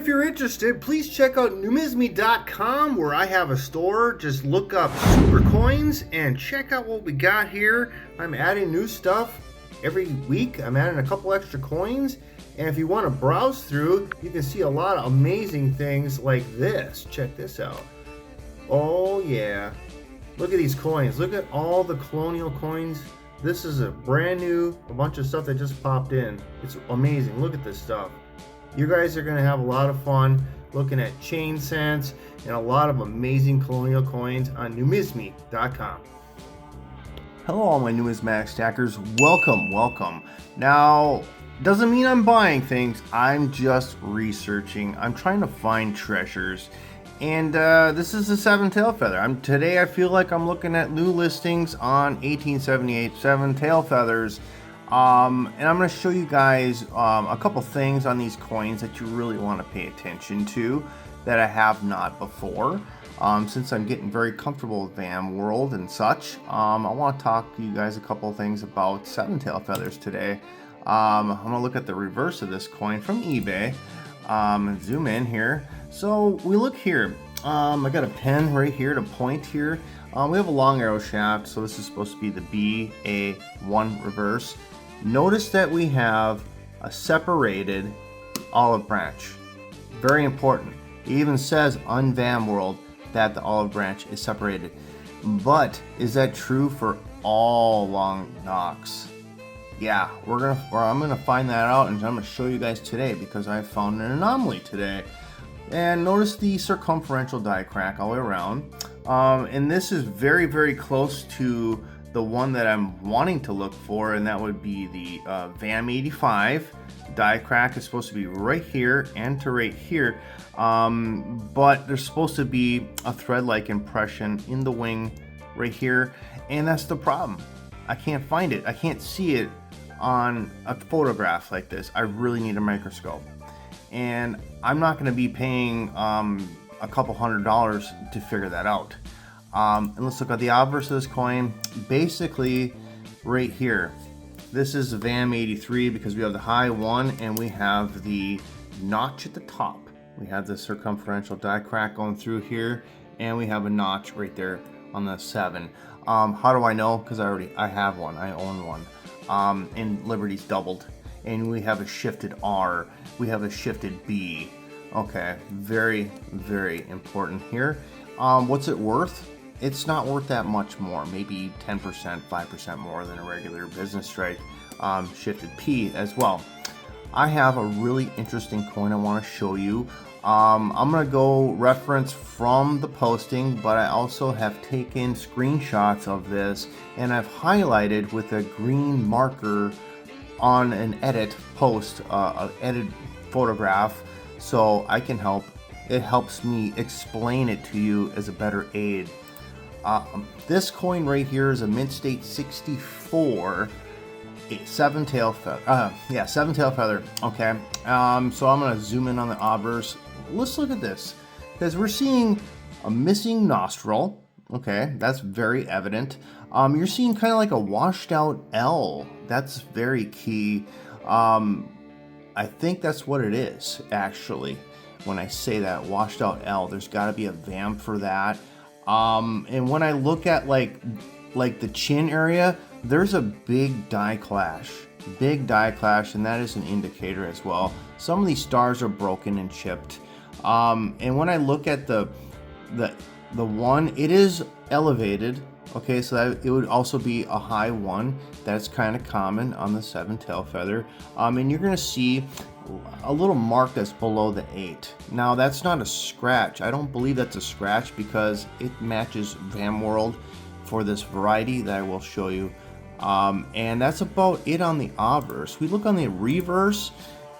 you're interested, please check out numismi.com where I have a store. Just look up super coins and check out what we got here. I'm adding new stuff every week. I'm adding a couple extra coins. And if you want to browse through, you can see a lot of amazing things like this. Check this out. Oh yeah. Look at these coins. Look at all the colonial coins. This is a brand new, a bunch of stuff that just popped in. It's amazing. Look at this stuff. You guys are going to have a lot of fun looking at chain cents and a lot of amazing colonial coins on numismi.com. Hello all my numismatic stackers. Welcome. Now, doesn't mean I'm buying things. I'm just researching. I'm trying to find treasures. And this is the 7-tail feather. Today I feel like I'm looking at new listings on 1878 7-tail feathers. And I'm going to show you guys a couple things on these coins that you really want to pay attention to that I have not before. Since I'm getting very comfortable with VAM World and such, I want to talk to you guys a couple things about 7-tail feathers today. I'm going to look at the reverse of this coin from eBay. Zoom in here. So we look here. I got a pen right here to point here. We have a long arrow shaft, so this is supposed to be the BA1 reverse. Notice that we have a separated olive branch. Very important. It even says on VAM World that the olive branch is separated. But is that true for all long Nocks? Yeah, I'm gonna find that out, and I'm gonna show you guys today because I found an anomaly today. And notice the circumferential die crack all the way around. And this is very, very close to the one that I'm wanting to look for, and that would be the VAM 85. Die crack is supposed to be right here and to right here, but there's supposed to be a thread-like impression in the wing right here, and that's the problem. I can't find it. I can't see it on a photograph like this. I really need a microscope, and I'm not going to be paying a couple $100 to figure that out. And let's look at the obverse of this coin. Basically, right here, this is the VAM 83 because we have the high one and we have the notch at the top. We have the circumferential die crack going through here, and we have a notch right there on the 7. How do I know? Because I have one. I own one. And Liberty's doubled, and we have a shifted R. We have a shifted B. Okay, very, very important here. What's it worth? It's not worth that much more, maybe 10%, 5% more than a regular business strike. Shifted P as well. I have a really interesting coin I want to show you. I'm going to go reference from the posting, but I also have taken screenshots of this and I've highlighted with a green marker on an edit post, an edit photograph, so I can help. It helps me explain it to you as a better aid. This coin right here is a mint state 64 7-tail feather. 7-tail feather. Okay. So I'm gonna zoom in on the obverse. Let's look at this, because we're seeing a missing nostril. Okay, that's very evident. You're seeing kind of like a washed out L. That's very key. I think that's what it is actually. When I say that washed out L, there's got to be a VAM for that. And when I look at like the chin area, there's a big die clash, and that is an indicator as well. Some of these stars are broken and chipped. And when I look at the one, it is elevated. Okay, so that it would also be a high one. That's kind of common on the 7-tail feather. And you're gonna see a little mark that's below the 8. Now that's not a scratch. I don't believe that's a scratch because it matches VAM World for this variety that I will show you. And that's about it on the obverse. We look on the reverse,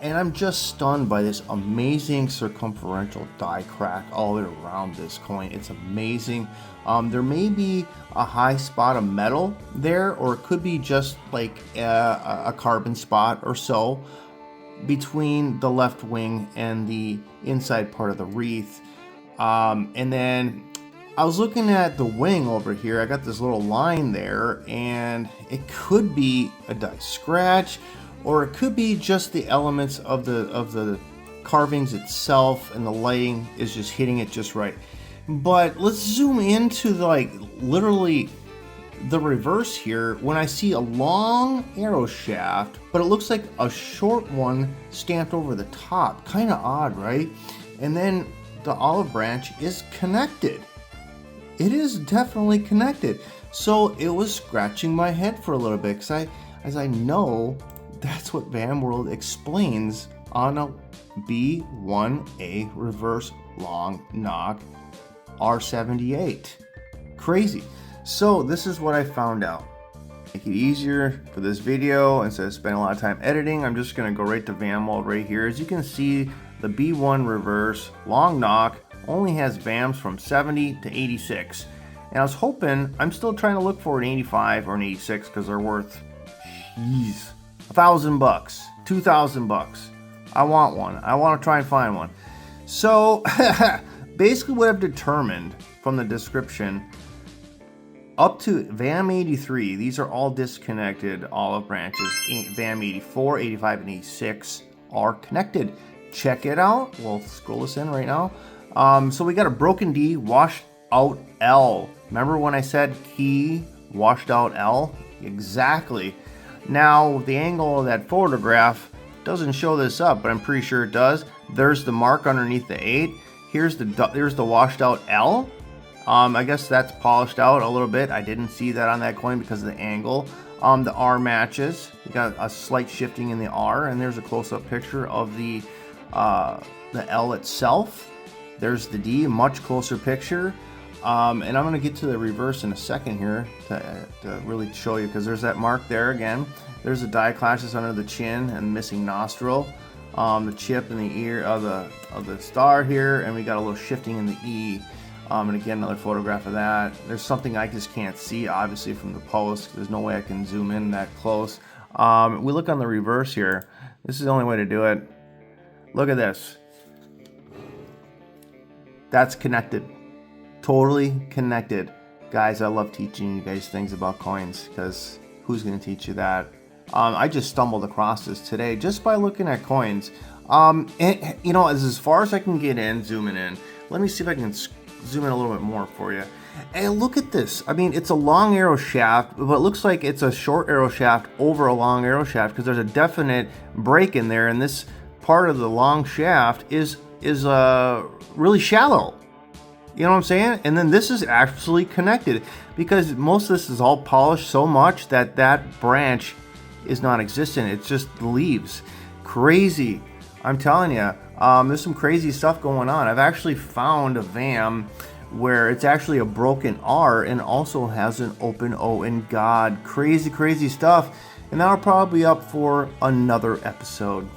and I'm just stunned by this amazing circumferential die crack all the way around this coin. It's amazing. There may be a high spot of metal there, or it could be just like a carbon spot or so between the left wing and the inside part of the wreath. And then I was looking at the wing over here. I got this little line there, and it could be a die scratch, or it could be just the elements of the carvings itself and the lighting is just hitting it just right. But let's zoom into like literally the reverse here. When I see a long arrow shaft, but it looks like a short one stamped over the top. Kind of odd, right? And then the olive branch is connected. It is definitely connected. So it was scratching my head for a little bit, because as I know that's what VAM World explains on a B1A reverse long Nock R78. Crazy. So this is what I found out. Make it easier for this video, instead of spending a lot of time editing, I'm just going to go right to VAM World right here. As you can see, the B1 reverse long Nock only has VAMs from 70 to 86. And I was hoping, I'm still trying to look for an 85 or an 86 because they're worth, jeez, $1,000, $2,000. I want one. I want to try and find one. So basically what I've determined from the description, up to VAM 83, these are all disconnected olive branches. VAM 84, 85, and 86 are connected. Check it out. We'll scroll this in right now. So we got a broken D, washed out L. Remember when I said key, washed out L? Exactly. Now the angle of that photograph doesn't show this up, but I'm pretty sure it does. There's the mark underneath the 8. Here's the washed out L. I guess that's polished out a little bit. I didn't see that on that coin because of the angle. The R matches. You got a slight shifting in the R, and there's a close-up picture of the L itself. There's the D, much closer picture. And I'm going to get to the reverse in a second here to really show you, because there's that mark there again. There's the die clashes under the chin and missing nostril. The chip in the ear of the star here, and we got a little shifting in the E. And again, another photograph of that. There's something I just can't see, obviously, from the post. There's no way I can zoom in that close. We look on the reverse here. This is the only way to do it. Look at this. That's connected. Totally connected. Guys, I love teaching you guys things about coins, because who's going to teach you that? I just stumbled across this today just by looking at coins. And, you know, as far as I can get in, zooming in, let me see if I can zoom in a little bit more for you. And look at this. I mean, it's a long arrow shaft, but it looks like it's a short arrow shaft over a long arrow shaft, because there's a definite break in there, and this part of the long shaft is really shallow. You know what I'm saying? And then this is actually connected, because most of this is all polished so much that that branch is non-existent. It's just leaves. Crazy. I'm telling you, there's some crazy stuff going on. I've actually found a VAM where it's actually a broken R and also has an open O in God. Crazy, crazy stuff. And that'll probably be up for another episode.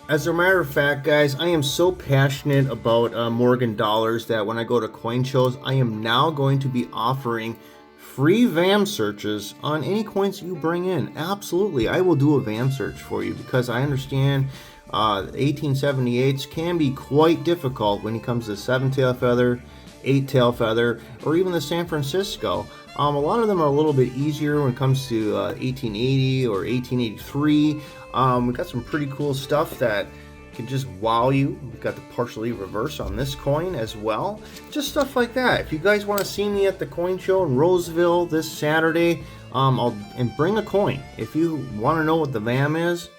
As a matter of fact, guys, I am so passionate about Morgan dollars that when I go to coin shows, I am now going to be offering free VAM searches on any coins you bring in. Absolutely, I will do a VAM search for you, because I understand 1878s can be quite difficult when it comes to 7-tail feather, 8-tail feather, or even the San Francisco. A lot of them are a little bit easier when it comes to 1880 or 1883. We've got some pretty cool stuff that can just wow you. We've got the partially reverse on this coin as well. Just stuff like that. If you guys want to see me at the coin show in Roseville this Saturday, and bring a coin. If you want to know what the VAM is,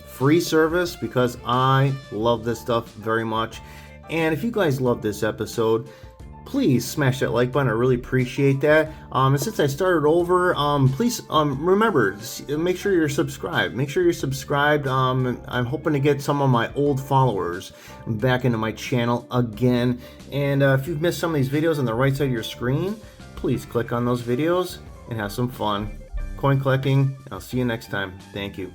free service, because I love this stuff very much. And if you guys love this episode, please smash that like button. I really appreciate that. And since I started over, please remember, make sure you're subscribed. Make sure you're subscribed. I'm hoping to get some of my old followers back into my channel again. And if you've missed some of these videos on the right side of your screen, please click on those videos and have some fun coin collecting. I'll see you next time. Thank you.